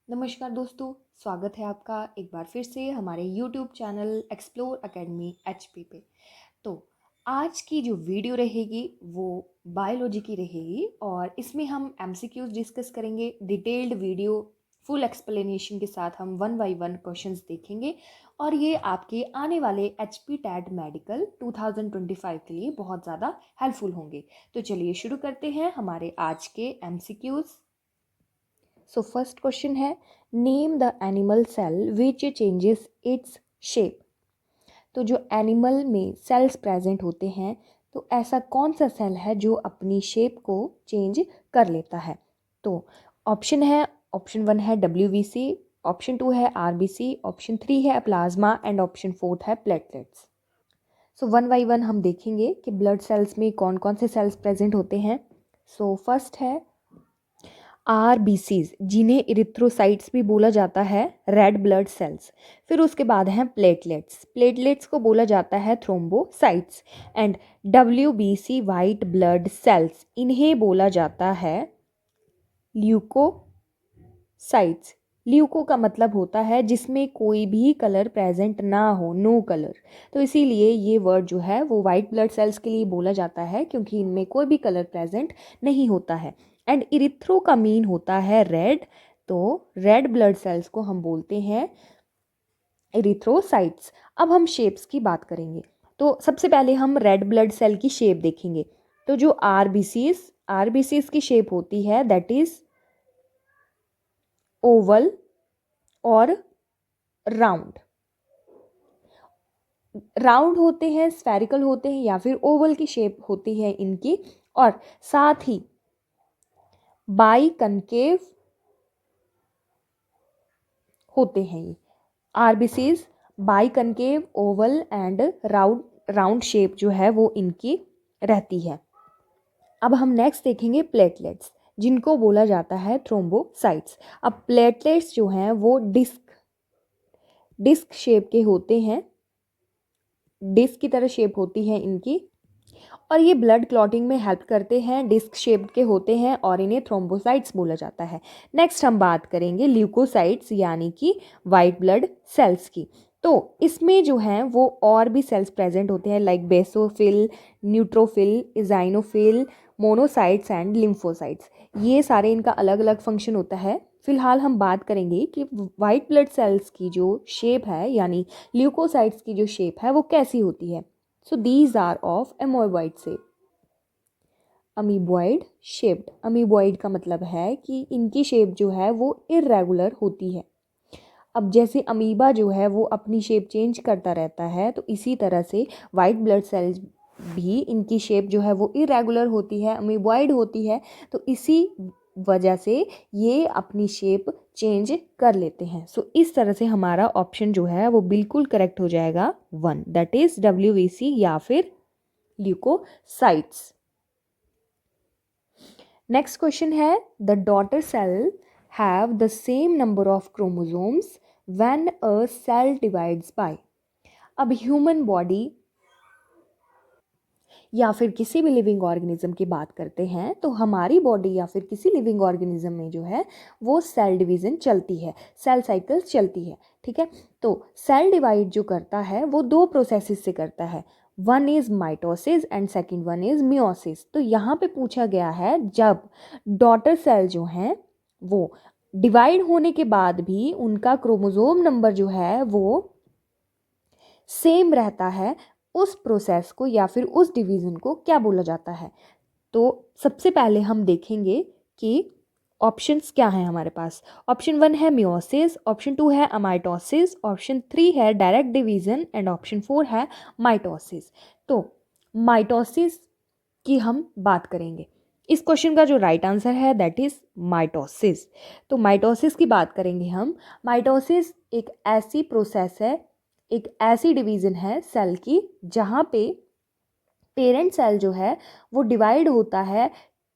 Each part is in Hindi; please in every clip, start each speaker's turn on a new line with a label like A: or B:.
A: नमस्कार दोस्तों, स्वागत है आपका एक बार फिर से हमारे YouTube channel explore academy HP पे। तो आज की जो वीडियो रहेगी वो बायोलॉजी की रहेगी और इसमें हम एमसीक्यूज डिस्कस करेंगे। डिटेल्ड वीडियो फुल एक्सप्लेनेशन के साथ हम वन बाय वन क्वेश्चंस देखेंगे और ये आपके आने वाले एचपी टैट मेडिकल 2025 के लिए बहुत ज़्यादा हेल्पफुल होंगे। तो चलिए शुरू करते हैं हमारे आज के एमसीक्यूज। सो फर्स्ट क्वेश्चन है, name the animal cell which changes its shape. तो जो एनिमल में सेल्स प्रेजेंट होते हैं, तो ऐसा कौन सा सेल है जो अपनी शेप को चेंज कर लेता है। तो ऑप्शन है, ऑप्शन 1 है WBC, ऑप्शन 2 है RBC, ऑप्शन 3 है प्लाज्मा एंड ऑप्शन 4 है platelets. So one by one हम देखेंगे कि ब्लड सेल्स में कौन कौन से सेल्स प्रेजेंट होते हैं। सो फर्स्ट है RBCs, जिन्हें इरिथ्रोसाइट्स भी बोला जाता है, रेड ब्लड सेल्स। फिर उसके बाद हैं प्लेटलेट्स, प्लेटलेट्स को बोला जाता है thrombocytes. And WBC, white blood cells, इन्हें बोला जाता है ल्यूकोसाइट्स। ल्यूको का मतलब होता है जिसमें कोई भी कलर प्रेजेंट ना हो, नो कलर। तो इसीलिए ये वर्ड जो है वो वाइट ब्लड सेल्स के लिए बोला जाता है, क्योंकि इनमें कोई भी कलर प्रेजेंट नहीं होता है। एंड इरिथ्रो का मीन होता है रेड, तो रेड ब्लड सेल्स को हम बोलते हैं इरिथ्रोसाइट्स। अब हम शेप्स की बात करेंगे। तो सबसे पहले हम रेड ब्लड सेल की शेप देखेंगे। तो जो आरबीसीज की शेप होती है दैट इज ओवल और राउंड। राउंड होते हैं, स्फेरिकल होते हैं या फिर ओवल की शेप होती है इनकी। और साथ ही बाई कनकेव होते हैं ये RBCs. By concave, Oval and round round shape जो है वो इनकी रहती है। अब हम नेक्स्ट देखेंगे प्लेटलेट्स, जिनको बोला जाता है थ्रोम्बोसाइट्स। अब प्लेटलेट्स जो हैं वो डिस्क शेप के होते हैं, डिस्क की तरह शेप होती है इनकी, और ये ब्लड क्लॉटिंग में हेल्प करते हैं, डिस्क शेप के होते हैं और इन्हें थ्रोम्बोसाइट्स बोला जाता है। नेक्स्ट हम बात करेंगे ल्यूकोसाइट्स यानी कि वाइट ब्लड सेल्स की। तो इसमें जो हैं वो और भी सेल्स प्रेजेंट होते हैं, like basophil, neutrophil, eosinophil, monocytes and lymphocytes. ये सारे इनका अलग अलग फंक्शन होता है। फिलहाल हम बात करेंगे कि वाइट ब्लड सेल्स की जो शेप है यानी ल्यूकोसाइट्स की जो शेप है वो कैसी होती है। So these are of amoeboid shape. Amoeboid shaped, amoeboid का मतलब है कि इनकी शेप जो है वो इरेगुलर होती है। अब जैसे अमीबा जो है वो अपनी शेप चेंज करता रहता है, तो इसी तरह से वाइट ब्लड सेल्स भी इनकी शेप जो है वो इरेगुलर होती है, अमीबॉइड होती है। तो इसी वजह से ये अपनी शेप चेंज कर लेते हैं। सो इस तरह से हमारा ऑप्शन जो है वो बिल्कुल करेक्ट हो जाएगा 1, दैट इज WBC या फिर ल्यूकोसाइट्स। नेक्स्ट क्वेश्चन है, the daughter cell have the same number of chromosomes when a cell divides by. अब ह्यूमन बॉडी या फिर किसी भी लिविंग ऑर्गेनिज्म की बात करते हैं, तो हमारी बॉडी या फिर किसी लिविंग ऑर्गेनिज्म में जो है वो सेल डिवीजन चलती है, सेल साइकिल्स चलती है। ठीक है, तो सेल डिवाइड जो करता है वो दो प्रोसेसेस से करता है। One is mitosis and second one is meiosis. तो यहाँ पे पूछा गया है, जब डॉटर सेल जो हैं वो डिवाइड होने के बाद भी उनका क्रोमोसोम नंबर जो है वो सेम रहता है, उस प्रोसेस को या फिर उस डिवीजन को क्या बोला जाता है। तो सबसे पहले हम देखेंगे कि ऑप्शंस क्या हैं हमारे पास। ऑप्शन 1 है मियोसिस, ऑप्शन 2 है अमाइटोसिस, ऑप्शन 3 है डायरेक्ट डिवीजन एंड ऑप्शन 4 है माइटोसिस। तो माइटोसिस की हम बात करेंगे। इस क्वेश्चन का जो राइट आंसर है दैट इज माइटोसिस। तो माइटोसिस की बात करेंगे हम। माइटोसिस एक ऐसी प्रोसेस है, एक ऐसी डिवीजन है सेल की जहाँ पे पेरेंट सेल जो है वो डिवाइड होता है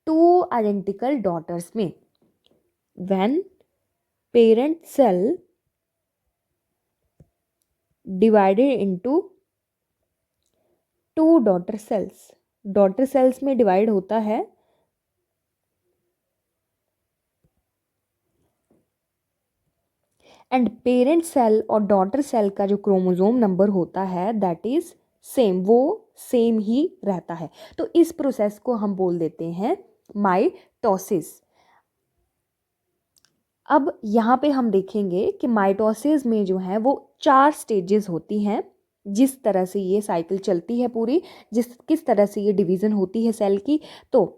A: टू आइडेंटिकल डॉटर्स में। When parent cell divided into two daughter cells में डिवाइड होता है एंड पेरेंट सेल और डॉटर सेल का जो क्रोमोसोम नंबर होता है दैट इज सेम, वो सेम ही रहता है। तो इस प्रोसेस को हम बोल देते हैं माइटोसिस। अब यहाँ पे हम देखेंगे कि माइटोसिस में जो है वो 4 स्टेजेस होती हैं। जिस तरह से ये साइकिल चलती है पूरी, किस तरह से ये डिवीज़न होती है सेल की, तो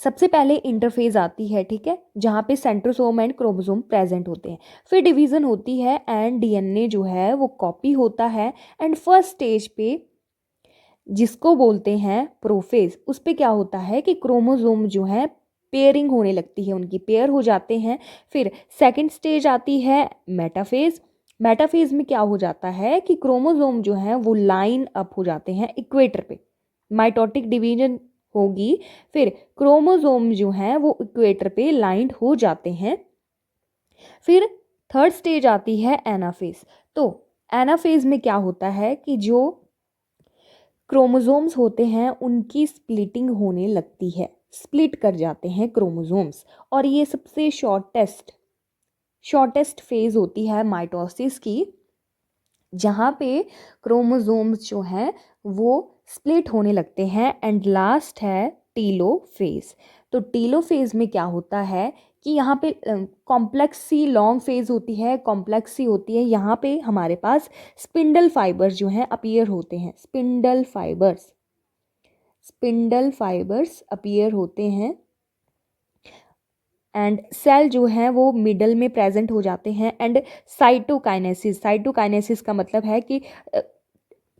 A: सबसे पहले इंटरफेज आती है, ठीक है, जहाँ पे सेंट्रोसोम एंड क्रोमोसोम प्रेजेंट होते हैं। फिर डिवीज़न होती है एंड डीएनए जो है वो कॉपी होता है। एंड फर्स्ट स्टेज पे जिसको बोलते हैं प्रोफेज, उस पे क्या होता है कि क्रोमोसोम जो है पेयरिंग होने लगती है, उनकी पेयर हो जाते हैं। फिर सेकंड स्टेज आती है मेटाफेज। मेटाफेज में क्या हो जाता है कि क्रोमोसोम जो है वो लाइन अप हो जाते हैं इक्वेटर पे, माइटोटिक डिवीजन होगी। फिर क्रोमोसोम जो है वो इक्वेटर पे लाइंड हो जाते हैं। फिर थर्ड स्टेज आती है एनाफेज। तो एनाफेज में क्या होता है कि जो क्रोमोसोम्स होते हैं उनकी स्प्लिटिंग होने लगती है, स्प्लिट कर जाते हैं क्रोमोसोम्स। और ये सबसे शॉर्टेस्ट फेज होती है माइटोसिस की, जहाँ पे क्रोमोसोम्स जो हैं वो स्प्लिट होने लगते हैं। एंड लास्ट है टीलोफेज। तो टीलोफेज में क्या होता है कि यहाँ पे कॉम्प्लेक्स सी लॉन्ग फेज होती है, कॉम्प्लेक्स सी होती है। यहाँ पे हमारे पास स्पिंडल फाइबर्स जो हैं अपीयर होते हैं, स्पिंडल फाइबर्स अपीयर होते हैं। एंड सेल जो है वो मिडल में प्रेजेंट हो जाते हैं। एंड साइटोकाइनेसिस का मतलब है कि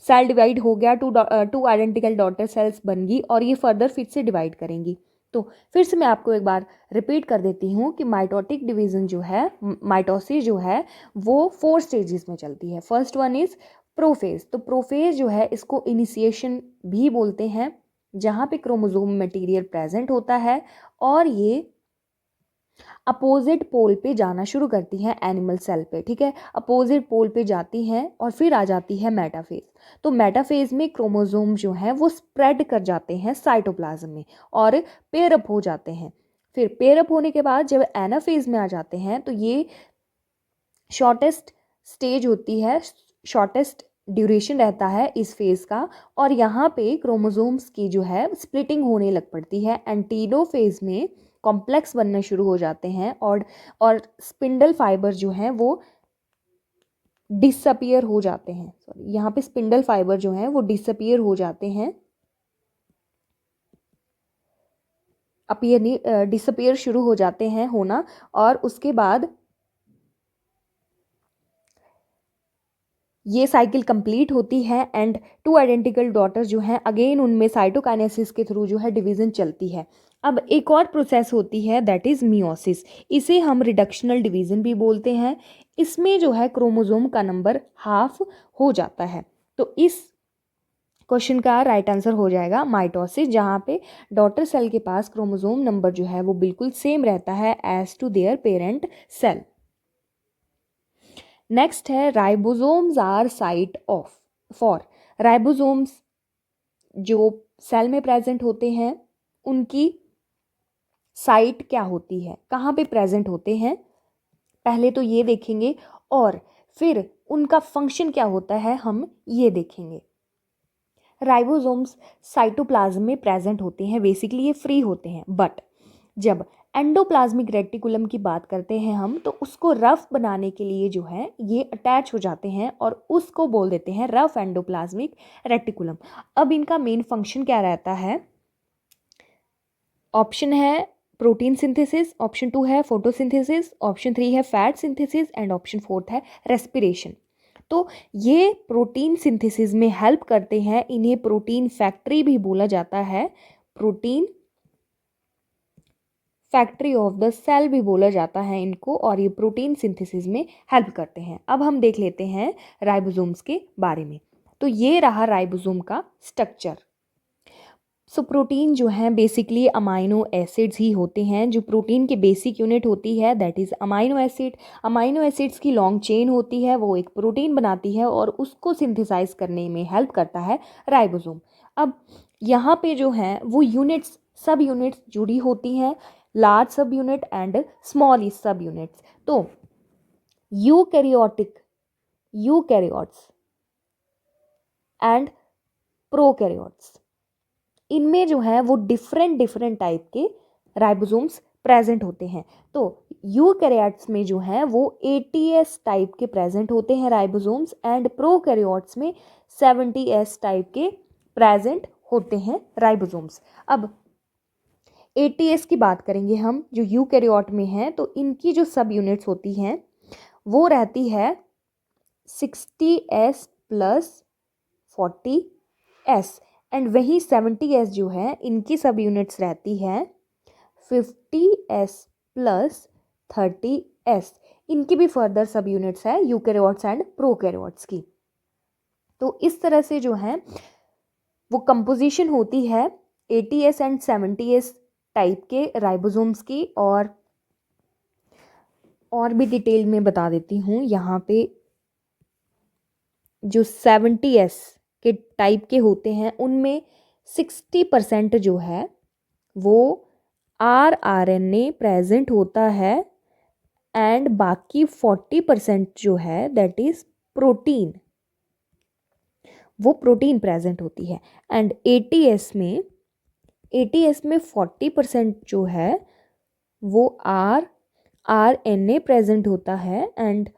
A: सेल डिवाइड हो गया, टू आइडेंटिकल डॉटर सेल्स बन गई और ये फर्दर फिर से डिवाइड करेंगी। तो फिर से मैं आपको एक बार रिपीट कर देती हूँ कि माइटोटिक डिवीजन जो है, माइटोसिस जो है वो 4 स्टेजेस में चलती है। First one is prophase. तो प्रोफेज जो है इसको इनिशिएशन भी बोलते हैं, जहाँ पे क्रोमोसोम मटेरियल प्रेजेंट होता है और ये अपोजिट पोल पे जाना शुरू करती हैं एनिमल सेल पे, ठीक है, अपोजिट पोल पे जाती हैं और फिर आ जाती है मेटाफेज। तो मेटाफेज में क्रोमोसोम जो है वो स्प्रेड कर जाते हैं साइटोप्लाज्म में और पेयर अप हो जाते हैं। फिर पेयर अप होने के बाद जब एनाफेज में आ जाते हैं तो ये शॉर्टेस्ट स्टेज होती है, शॉर्टेस्ट ड्यूरेशन रहता है इस फेज़ का। और यहाँ पे क्रोमोसोम्स की जो है स्प्लिटिंग होने लग पड़ती है। एंटीडो फेज़ में कॉम्प्लेक्स बनने शुरू हो जाते हैं और स्पिंडल फाइबर जो हैं वो डिसअपियर हो जाते हैं। सॉरी, यहाँ पे स्पिंडल फाइबर जो हैं वो डिसअपियर हो जाते हैं, अपीयर नहीं, डिसअपियर शुरू हो जाते हैं होना। और उसके बाद ये साइकिल कंप्लीट होती है एंड 2 आइडेंटिकल डॉटर्स जो हैं अगेन उनमें साइटोकाइनेसिस के थ्रू जो है डिवीज़न चलती है। अब एक और प्रोसेस होती है दैट इज़ मियोसिस। इसे हम रिडक्शनल डिवीज़न भी बोलते हैं। इसमें जो है क्रोमोसोम का नंबर हाफ हो जाता है। तो इस क्वेश्चन का राइट आंसर हो जाएगा माइटोसिस, जहाँ पे डॉटर सेल के पास क्रोमोसोम नंबर जो है वो बिल्कुल सेम रहता है as to their parent cell. Next है ribosomes are site of for. Ribosomes जो सेल में प्रेजेंट होते हैं उनकी साइट क्या होती है, कहाँ पे प्रेजेंट होते हैं, पहले तो ये देखेंगे और फिर उनका फंक्शन क्या होता है हम ये देखेंगे। राइबोसोम्स साइटोप्लाज्म में प्रेजेंट होते हैं, बेसिकली ये फ्री होते हैं। बट जब एंडोप्लाज्मिक रेटिकुलम की बात करते हैं हम, तो उसको रफ बनाने के लिए जो है ये अटैच हो जाते हैं और उसको बोल देते हैं रफ एंडोप्लाज्मिक रेटिकुलम। अब इनका मेन फंक्शन क्या रहता है? ऑप्शन है प्रोटीन सिंथेसिस, ऑप्शन 2 है फोटोसिंथेसिस, ऑप्शन 3 है फैट सिंथेसिस एंड ऑप्शन 4 है रेस्पिरेशन। तो ये प्रोटीन सिंथेसिस में हेल्प करते हैं, इन्हें प्रोटीन फैक्ट्री भी बोला जाता है, protein factory of the cell भी बोला जाता है इनको, और ये प्रोटीन सिंथेसिस में हेल्प करते हैं। अब हम देख लेते हैं राइबोसोम्स के बारे में। तो ये रहा राइबोसोम का स्ट्रक्चर। सो प्रोटीन जो है बेसिकली अमाइनो एसिड्स ही होते हैं। जो प्रोटीन की बेसिक यूनिट होती है that is amino acid. Amino acids की लॉन्ग चेन होती है, वो एक प्रोटीन बनाती है और उसको सिंथेसाइज करने में हेल्प करता है राइबोसोम। अब यहाँ पे जो है वो यूनिट्स, सब यूनिट्स जुड़ी होती हैं, लार्ज सब यूनिट एंड स्मॉल सब यूनिट्स। तो यूकैरियोटिक, यूकैरियोट्स एंड प्रोकैरियोट्स, इनमें जो है वो डिफरेंट डिफरेंट टाइप के राइबोसोम्स प्रेजेंट होते हैं। तो यूकैरियोट्स में जो है वो 80S टाइप के प्रेजेंट होते हैं राइबोसोम्स, एंड प्रोकैरियोट्स में 70S टाइप के प्रेजेंट होते हैं राइबोसोम्स। अब 80S की बात करेंगे हम, जो यूकैरियोट में है, तो इनकी जो सब यूनिट्स होती हैं वो रहती है 60S प्लस 40S, एंड वही 70S जो है इनकी सब यूनिट्स रहती है 50S प्लस 30S। इनकी भी फर्दर सब यूनिट्स है यूकैरियोट्स एंड प्रोकैरियोट्स की। तो इस तरह से जो है वो कंपोजिशन होती है 80S एंड 70S टाइप के राइबोसोम्स की। और भी डिटेल में बता देती हूँ यहाँ पे, जो 70S के टाइप के होते हैं उनमें 60% जो है वो rRNA प्रेजेंट होता है, एंड बाकी 40% जो है दैट इज प्रोटीन, वो प्रोटीन प्रेजेंट होती है। एंड 80S में 40% जो है वो rRNA प्रेजेंट होता है, एंड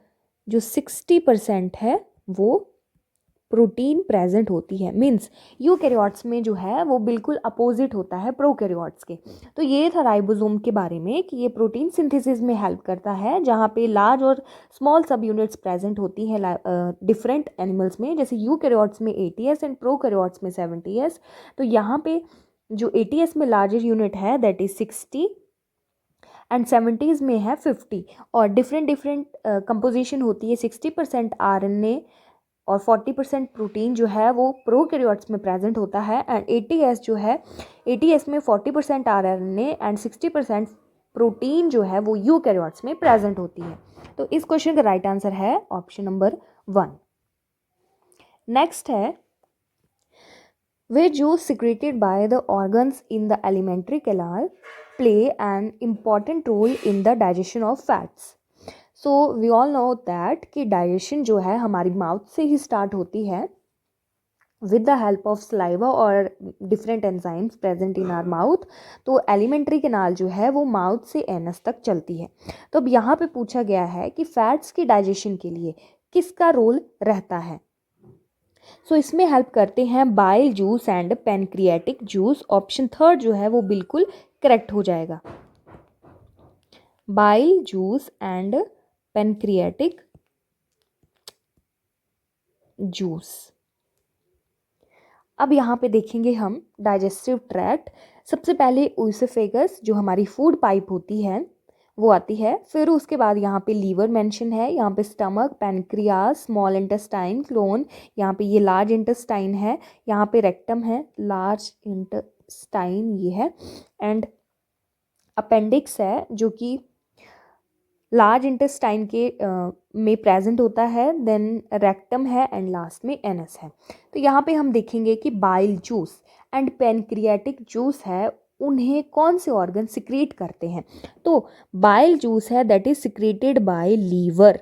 A: जो 60% है वो प्रोटीन प्रेजेंट होती है। मीन्स यूकैरियोट्स में जो है वो बिल्कुल अपोजिट होता है प्रोकैरियोट्स के। तो ये था राइबोसोम के बारे में कि ये प्रोटीन सिंथेसिस में हेल्प करता है, जहाँ पे लार्ज और स्मॉल सब यूनिट्स प्रेजेंट होती हैं डिफरेंट एनिमल्स में, जैसे यूकैरियोट्स में 80S एंड प्रोकैरियोट्स में 70S। तो यहाँ पे जो 80S में लार्जेस्ट यूनिट है दैट इज 60 एंड 70s में है 50, और डिफरेंट डिफरेंट कंपोजिशन होती है। 60% RNA और 40% प्रोटीन जो है वो प्रोकैरियोट्स में प्रेजेंट होता है, एंड 80S जो है 80S में 40% RNA एंड 60% प्रोटीन जो है वो यूकैरियोट्स में प्रेजेंट होती है। तो इस क्वेश्चन का राइट आंसर है ऑप्शन नंबर 1। नेक्स्ट है, which juice secreted by the organs in the alimentary canal play an important role in the digestion of fats। So we all know that कि डाइजेशन जो है हमारी माउथ से ही स्टार्ट होती है with the help of saliva और different enzymes present in our mouth. तो एलिमेंट्री कैनाल जो है वो माउथ से एनस तक चलती है। तो अब यहाँ पे पूछा गया है कि फैट्स की डाइजेशन के लिए किसका रोल रहता है। सो इसमें हेल्प करते हैं bile juice and pancreatic juice. Option third जो है वो बिल्कुल करेक्ट हो जाएगा, bile juice and pancreatic juice. अब यहाँ पे देखेंगे हम डाइजेस्टिव ट्रैक्ट। सबसे पहले ओइसोफेगस जो हमारी फूड पाइप होती है वो आती है, फिर उसके बाद यहाँ पे लीवर मेंशन है, यहाँ पे stomach, pancreas, small intestine, clone, यहाँ पे ये लार्ज इंटेस्टाइन है, यहाँ पे रेक्टम है, लार्ज इंटेस्टाइन ये है, एंड अपेंडिक्स है जो कि लार्ज इंटेस्टाइन के में प्रेजेंट होता है, देन रेक्टम है, एंड लास्ट में एनस है। तो यहाँ पे हम देखेंगे कि bile juice and pancreatic juice है, उन्हें कौन से ऑर्गन सिक्रीट करते हैं। तो बाइल जूस है that is secreted by liver,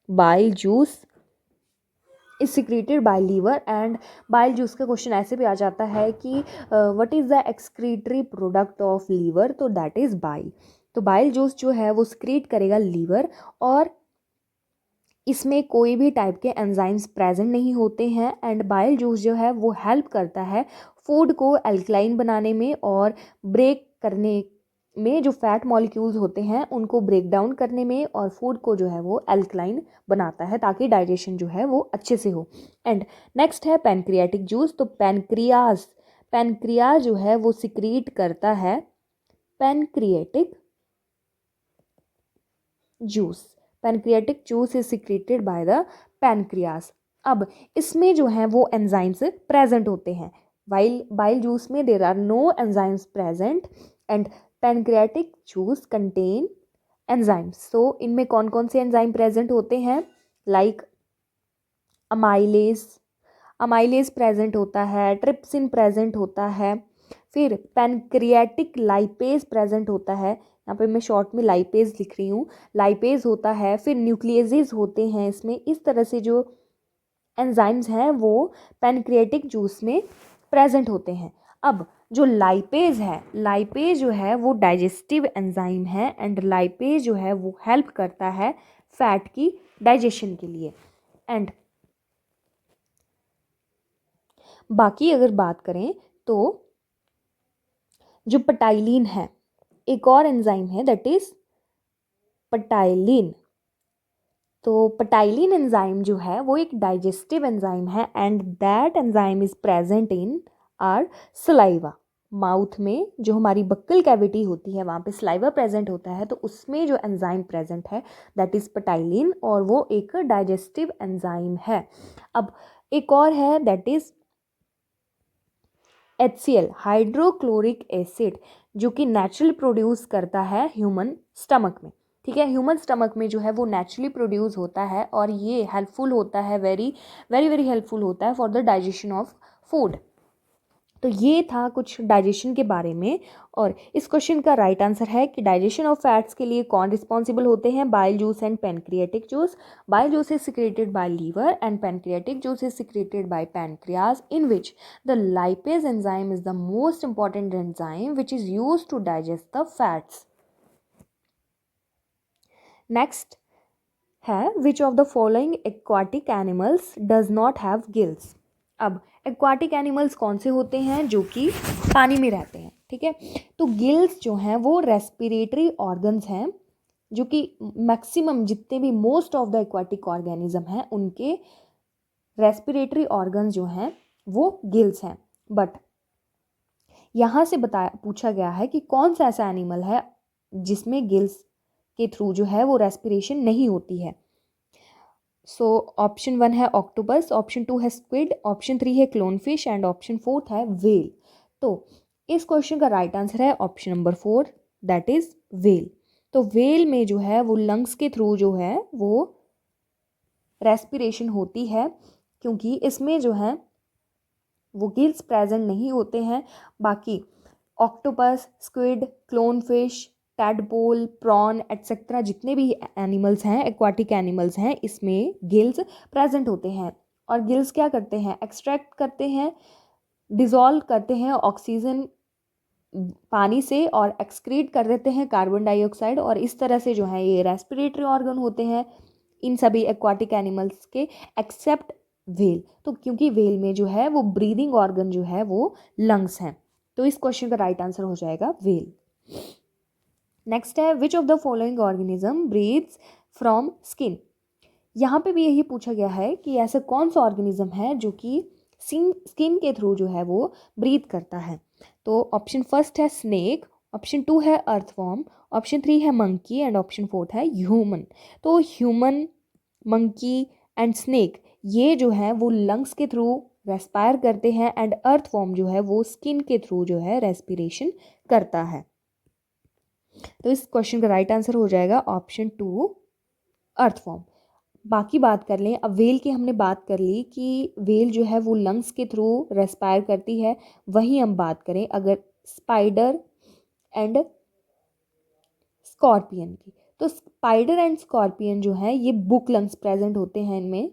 A: bile juice is secreted by liver. And bile juice का क्वेश्चन ऐसे भी आ जाता है कि what is the excretory product of liver, तो दैट इज बाइल। तो बाइल जूस जो है वो सिक्रीट करेगा लीवर, और इसमें कोई भी टाइप के एंजाइम्स प्रेजेंट नहीं होते हैं, एंड बाइल जूस जो है वो हेल्प करता है फूड को एल्कलाइन बनाने में और ब्रेक करने में, जो फैट मॉलिक्यूल्स होते हैं उनको ब्रेक डाउन करने में, और फूड को जो है वो एल्कलाइन बनाता है ताकि डाइजेशन जो है वो अच्छे से हो। एंड नेक्स्ट है पैनक्रियाटिक जूस। तो पैनक्रियाज जो है वो सिक्रीट करता है pancreatic juice, pancreatic juice is secreted by the pancreas. अब इसमें जो है वो एंजाइम्स प्रेजेंट होते हैं, वाइल बाइल जूस में there are no enzymes present, and pancreatic juice contain enzymes. So इनमें कौन कौन से एंजाइम प्रेजेंट होते हैं, लाइक अमाइलेज प्रेजेंट होता है, ट्रिप्सिन प्रेजेंट होता है, फिर पैनक्रियाटिक लाइपेज प्रेजेंट होता है, यहाँ पे मैं शॉर्ट में लाइपेज लिख रही हूँ, लाइपेज होता है, फिर न्यूक्लियसेस होते हैं इसमें। इस तरह से जो एंजाइम्स हैं वो पैनक्रियाटिक जूस में प्रेजेंट होते हैं। अब जो लाइपेज है, लाइपेज जो है वो डाइजेस्टिव एंजाइम है एंड लाइपेज जो है वो हेल्प करता है फैट की डाइजेशन के लिए। एंड बाकी अगर बात करें तो जो पटाइलिन है, एक और एंजाइम है दैट इज पटाइलिन। तो पटाइलिन एंजाइम जो है वो एक डाइजेस्टिव एंजाइम है and that enzyme is present in are saliva. Mouth में जो हमारी बक्कल कैविटी होती है वहाँ पे सलाइवा प्रेजेंट होता है, तो उसमें जो एंजाइम प्रेजेंट है दैट इज पटाइलिन और वो एक डाइजेस्टिव एंजाइम है। अब एक और है that is HCl, hydrochloric acid, जो कि नेचुरली प्रोड्यूस करता है ह्यूमन स्टमक में। ठीक है, ह्यूमन स्टमक में जो है वो नेचुरली प्रोड्यूस होता है और ये हेल्पफुल होता है, वेरी वेरी वेरी हेल्पफुल होता है for the digestion of food. तो ये था कुछ डाइजेशन के बारे में। और इस क्वेश्चन का राइट आंसर है कि डाइजेशन ऑफ फैट्स के लिए कौन रिस्पॉन्सिबल होते हैं? Bile juice and pancreatic juice. Bile juice is secreted by liver and pancreatic juice is secreted by pancreas, in which the lipase enzyme is the most important enzyme which is use to digest the fats. Next है which of the following aquatic animals does not have gills. अब एक्वाटिक एनिमल्स कौन से होते हैं? जो कि पानी में रहते हैं। ठीक है, तो गिल्स जो हैं वो रेस्पिरेटरी ऑर्गन्स हैं, जो कि मैक्सिमम जितने भी most of the aquatic organism हैं उनके रेस्पिरेटरी ऑर्गन्स जो हैं वो गिल्स हैं। बट यहाँ से पूछा गया है कि कौन सा ऐसा एनिमल है जिसमें गिल्स के थ्रू जो है वो रेस्पिरेशन नहीं होती है। सो ऑप्शन 1 है ऑक्टोपस, ऑप्शन 2 है स्क्विड, ऑप्शन 3 है क्लोनफिश एंड ऑप्शन 4 है व्हेल। तो इस क्वेश्चन का राइट आंसर है option number 4 that is whale. तो व्हेल में जो है वो लंग्स के थ्रू जो है वो रेस्पिरेशन होती है, क्योंकि इसमें जो है वो गिल्स प्रेजेंट नहीं होते हैं। बाकी octopus, squid, clownfish, tadpole, prawn etcetera जितने भी एनिमल्स हैं, एक्वाटिक एनिमल्स हैं, इसमें गिल्स प्रेजेंट होते हैं। और गिल्स क्या करते हैं? एक्सट्रैक्ट करते हैं, डिजॉल्व करते हैं ऑक्सीजन पानी से और एक्सक्रीट कर देते हैं कार्बन डाइऑक्साइड, और इस तरह से जो है ये रेस्पिरेटरी ऑर्गन होते हैं इन सभी एक्वाटिक एनिमल्स के एक्सेप्ट व्हेल। तो क्योंकि व्हेल में जो है वो ब्रीदिंग ऑर्गन जो है वो लंग्स हैं, तो इस क्वेश्चन का राइट आंसर हो जाएगा व्हेल। नेक्स्ट है which of the following organism breathes from skin. यहाँ पे भी यही पूछा गया है कि ऐसा कौन सा ऑर्गेनिज्म है जो कि स्किन के थ्रू जो है वो ब्रीथ करता है। तो ऑप्शन फर्स्ट है स्नेक, ऑप्शन 2 है अर्थवॉर्म, ऑप्शन 3 है मंकी एंड ऑप्शन 4 है ह्यूमन। तो ह्यूमन, मंकी एंड स्नेक ये जो है वो लंग्स के थ्रू रेस्पायर करते हैं एंड अर्थवॉर्म जो है वो स्किन के थ्रू जो है रेस्पिरेशन करता है। तो इस क्वेश्चन का राइट आंसर हो जाएगा ऑप्शन 2 अर्थवॉर्म। बाकी बात कर लें, अब वेल की हमने बात कर ली कि वेल जो है वो लंग्स के थ्रू रेस्पायर करती है। वहीं हम बात करें अगर स्पाइडर एंड स्कॉर्पियन की, तो स्पाइडर एंड स्कॉर्पियन जो है ये बुक लंग्स प्रेजेंट होते हैं इनमें,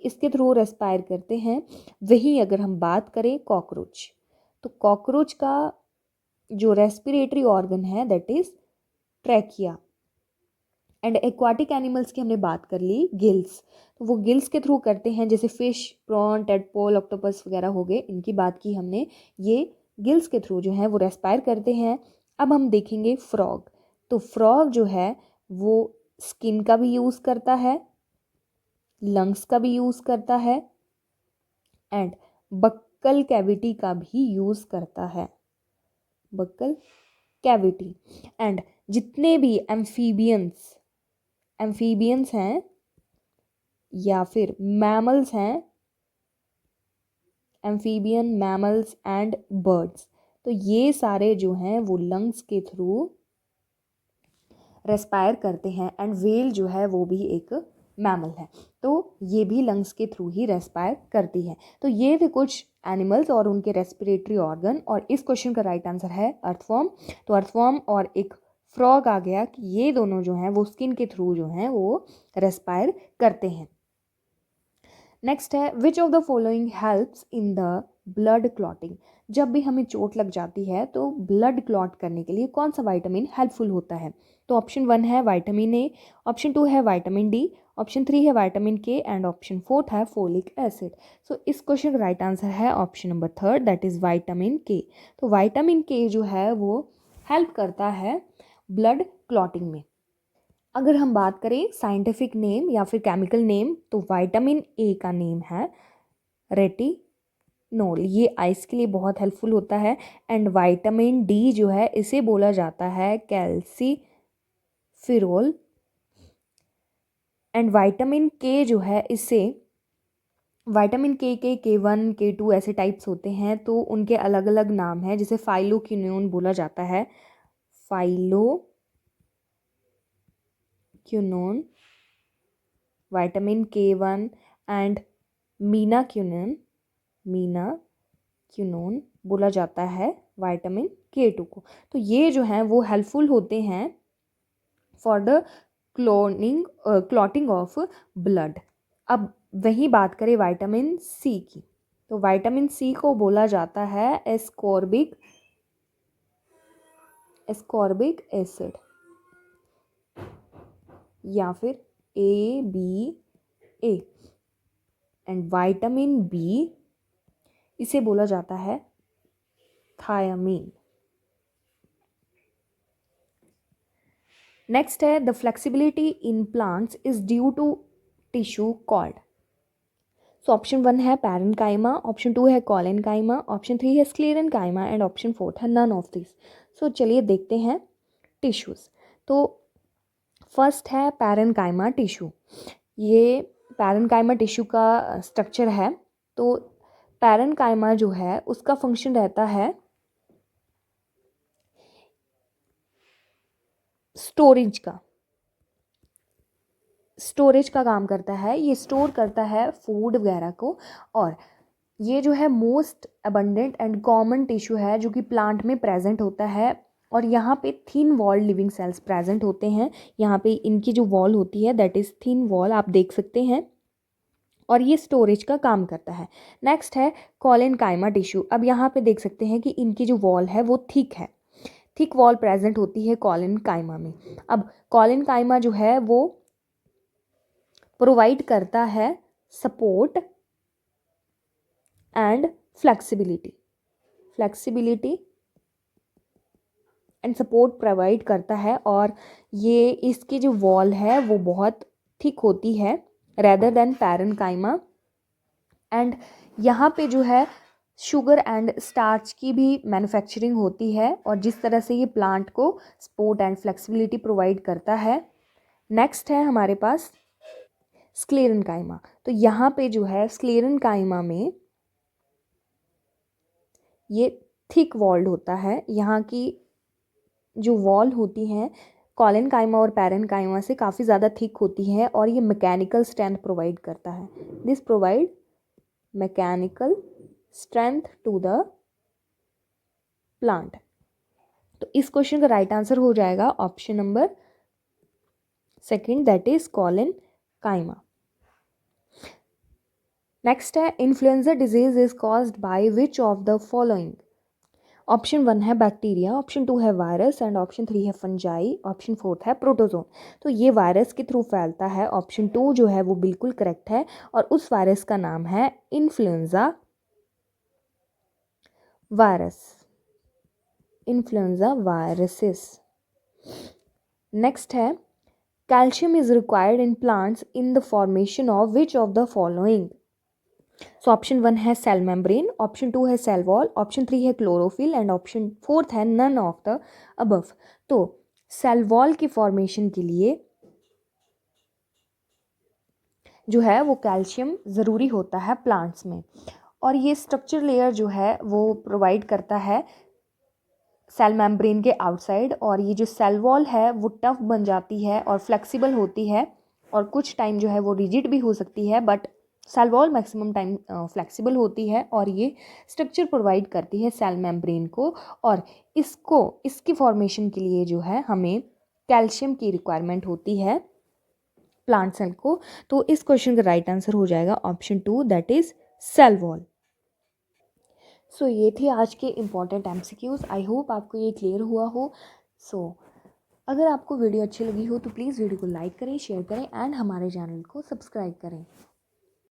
A: इसके थ्रू रेस्पायर करते हैं। वहीं अगर हम बात करें कॉकरोच, तो कॉकरोच का जो रेस्पिरेटरी ऑर्गन है that is trachea. And aquatic animals की हमने बात कर ली गिल्स, तो वो गिल्स के थ्रू करते हैं, जैसे फिश, प्रॉन, टेडपोल, ऑक्टोपस वगैरह हो गए, इनकी बात की हमने, ये गिल्स के थ्रू जो है वो रेस्पायर करते हैं। अब हम देखेंगे फ्रॉग, तो फ्रॉग जो है वो स्किन का भी यूज़ करता है, लंग्स का भी यूज़ करता है एंड बक्कल कैविटी का भी यूज़ करता है, बक्कल कैविटी। एंड जितने भी एम्फीबियंस हैं या फिर मैमल्स हैं, एम्फीबियन, मैमल्स एंड बर्ड्स, तो ये सारे जो हैं वो लंग्स के थ्रू रेस्पायर करते हैं एंड व्हेल जो है वो भी एक मैमल है, तो ये भी लंग्स के थ्रू ही रेस्पायर करती है। तो ये थे कुछ एनिमल्स और उनके रेस्पिरेटरी ऑर्गन, और इस क्वेश्चन का राइट आंसर है अर्थवॉर्म। तो अर्थवॉर्म और एक फ्रॉग आ गया कि ये दोनों जो हैं वो स्किन के थ्रू जो हैं वो रेस्पायर करते हैं। नेक्स्ट है which of the following helps in the blood clotting. जब भी हमें चोट लग जाती है तो ब्लड क्लॉट करने के लिए कौन सा विटामिन हेल्पफुल होता है? तो ऑप्शन 1 है विटामिन ए, ऑप्शन 2 है विटामिन डी, ऑप्शन 3 है विटामिन के एंड ऑप्शन 4 है फोलिक एसिड। सो इस क्वेश्चन का राइट आंसर है option number 3 that is vitamin के। तो विटामिन के जो है वो हेल्प करता है ब्लड क्लॉटिंग में। अगर हम बात करें साइंटिफिक नेम या फिर केमिकल नेम तो विटामिन ए का नेम है रेटिनोल। ये आइस के लिए बहुत हेल्पफुल होता है। एंड विटामिन डी जो है इसे बोला जाता है कैल्सीफिरोल। एंड विटामिन के जो है इसे विटामिन के 1 के 2 ऐसे टाइप्स होते हैं तो उनके अलग अलग नाम हैं। जैसे फाइलोक्विनोन बोला जाता है, फाइलोक्विनोन, विटामिन के 1 एंड मीनाक्विनोन बोला जाता है विटामिन के 2 को। तो ये जो हैं वो हेल्पफुल होते हैं for the clotting of blood. अब वही बात करें विटामिन सी की तो विटामिन सी को बोला जाता है एस्कॉर्बिक एसिड या फिर ABA। एंड विटामिन बी इसे बोला जाता है थायामीन। नेक्स्ट है the flexibility in plants is due to tissue called. So option 1 है पैरेन्काइमा, ऑप्शन 2 है कॉलेनकाइमा, ऑप्शन 3 है स्क्लेरेनकाइमा एंड ऑप्शन 4 है नन ऑफ दिस। सो चलिए देखते हैं टिश्यूज़। तो फर्स्ट है पैरेन्काइमा टिश्यू। ये पैरेन्काइमा टिश्यू का स्ट्रक्चर है। तो पैरेन्काइमा जो है उसका फंक्शन रहता है स्टोरेज का काम करता है। ये स्टोर करता है फूड वगैरह को। और ये जो है most abundant and common tissue है जो कि प्लांट में प्रेजेंट होता है। और यहाँ पे thin wall living cells present होते हैं। यहाँ पे इनकी जो वॉल होती है दैट इज़ थिन वॉल, आप देख सकते हैं। और ये स्टोरेज का काम करता है। नेक्स्ट है कॉलेनकाइमा टिश्यू। अब यहाँ पे देख सकते हैं कि इनकी जो वॉल है वो थिक है, थिक वॉल प्रेजेंट होती है कॉलेनकाइमा में। अब कॉलेनकाइमा जो है वो प्रोवाइड करता है support and flexibility and support provide करता है। और ये इसकी जो वॉल है वो बहुत थिक होती है रेदर देन पैरेन्काइमा। एंड यहाँ पे जो है शुगर एंड स्टार्च की भी मैन्युफैक्चरिंग होती है। और जिस तरह से ये प्लांट को सपोर्ट एंड फ्लेक्सिबिलिटी प्रोवाइड करता है। नेक्स्ट है हमारे पास स्क्लेरेनकाइमा। तो यहाँ पे जो है स्क्लेरेनकाइमा में ये थिक वॉल्ड होता है। यहाँ की जो वॉल होती हैं कॉलेनकाइमा और पैरेन्काइमा से काफ़ी ज़्यादा थिक होती है और ये मैकेनिकल स्ट्रेंथ प्रोवाइड करता है। This provide mechanical strength to the plant. तो इस क्वेश्चन का राइट आंसर हो जाएगा option number 2 that is collenchyma. Next है influenza disease is caused by which of the following. Option 1 है बैक्टीरिया, ऑप्शन 2 है वायरस एंड ऑप्शन 3 है फंजाई, ऑप्शन 4 है प्रोटोजोन। तो ये वायरस के थ्रू फैलता है। ऑप्शन 2 जो है वो बिल्कुल करेक्ट है और उस वायरस का नाम है इन्फ्लुएंजा वायरसेस। नेक्स्ट है calcium is required in plants in the formation of which of the following. So option 1 है सेल मेम्ब्रेन, ऑप्शन 2 है सेल वॉल, ऑप्शन 3 है क्लोरोफिल एंड ऑप्शन 4 है नन ऑफ द अबव। तो सेल वॉल की फॉर्मेशन के लिए जो है वो कैल्शियम ज़रूरी होता है प्लांट्स में। और ये स्ट्रक्चर लेयर जो है वो प्रोवाइड करता है सेल मेम्ब्रेन के आउटसाइड। और ये जो सेल वॉल है वो टफ बन जाती है और फ्लेक्सिबल होती है और कुछ टाइम जो है वो रिजिड भी हो सकती है but cell wall maximum time flexible होती है और ये स्ट्रक्चर प्रोवाइड करती है सेल मेम्ब्रेन को, और इसकी फॉर्मेशन के लिए जो है हमें कैल्शियम की रिक्वायरमेंट होती है प्लांट सेल को। तो इस क्वेश्चन का राइट आंसर हो जाएगा option 2, that is cell wall. So ये थे आज के इम्पॉर्टेंट एमसीक्यूज। आई होप आपको ये क्लियर हुआ हो। सो अगर आपको वीडियो अच्छी लगी हो तो प्लीज़ वीडियो को लाइक करें, शेयर करें एंड हमारे चैनल को सब्सक्राइब करें।